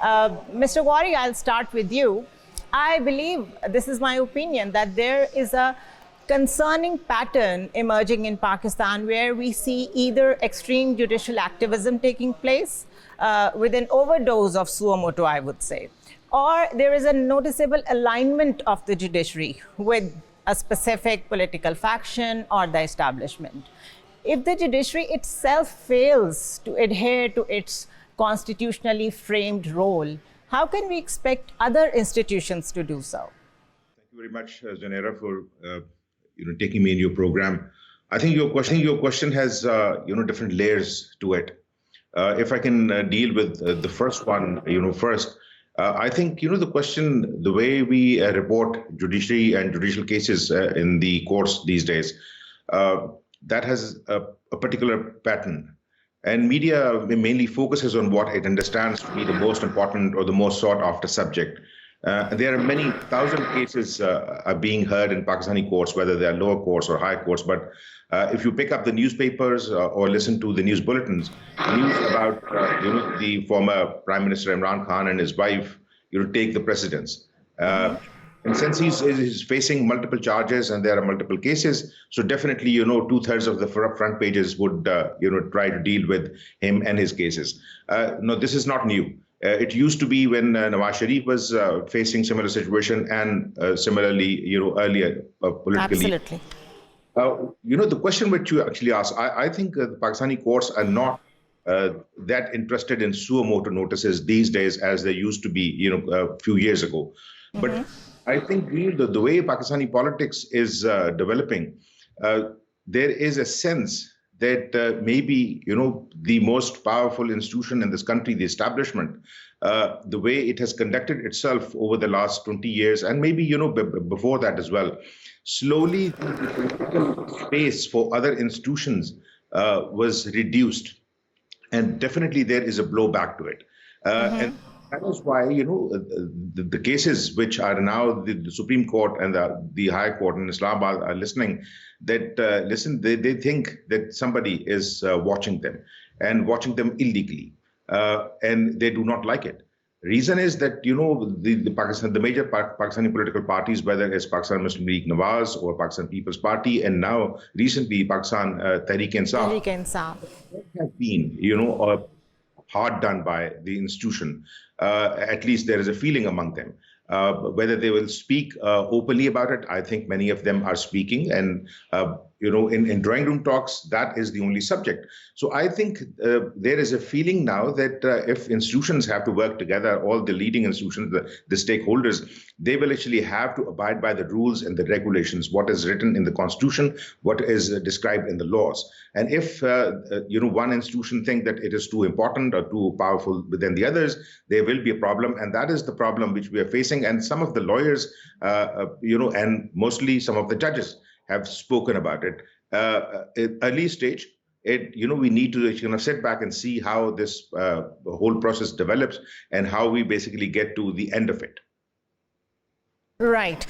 Mr. Ghauri, I'll start with you. I believe, this is my opinion, that there is a concerning pattern emerging in Pakistan where we see either extreme judicial activism taking place with an overdose of suo motu, I would say, or there is a noticeable alignment of the judiciary with a specific political faction or the establishment. If the judiciary itself fails to adhere to its constitutionally framed role, how can we expect other institutions to do so? Thank you very much, Janera, for taking me in your program. I think your question has different layers to it. If I can deal with the first one, first. I think, the question, the way we report judiciary and judicial cases in the courts these days, that has a particular pattern. And media mainly focuses on what it understands to be the most important or the most sought after subject. There are many thousand cases are being heard in Pakistani courts, whether they are lower courts or higher courts. But if you pick up the newspapers or listen to the news bulletins, news about the former Prime Minister Imran Khan and his wife, take the precedence. And since he's facing multiple charges and there are multiple cases, so definitely, 2/3 of the front pages would, try to deal with him and his cases. No, this is not new. It used to be when Nawaz Sharif was facing similar situation and similarly, earlier politically. Absolutely. The question which you actually asked, I think the Pakistani courts are not that interested in suo motu notices these days as they used to be, a few years ago. But I think the way Pakistani politics is developing, there is a sense that maybe, the most powerful institution in this country, the establishment, the way it has conducted itself over the last 20 years, and maybe, before that as well, slowly the political space for other institutions was reduced. And definitely there is a blowback to it. And that is why, the cases which are now the Supreme Court and the High Court in Islamabad are listening, that, they think that somebody is watching them and watching them illegally. And they do not like it. Reason is that, the major Pakistani political parties, whether it's Pakistan Muslim League Nawaz or Pakistan People's Party, and now recently Pakistan Tehreek-e-Insaf, have been, hard done by the institution. At least there is a feeling among them. Whether they will speak openly about it, I think many of them are speaking. And, in drawing room talks, that is the only subject. So I think there is a feeling now that if institutions have to work together, all the leading institutions, the stakeholders, they will actually have to abide by the rules and the regulations, what is written in the Constitution, what is described in the laws. And if, one institution think that it is too important or too powerful than the others, there will be a problem. And that is the problem which we are facing. And some of the lawyers, and mostly some of the judges have spoken about it. At early stage, we need to sit back and see how this whole process develops and how we basically get to the end of it. Right.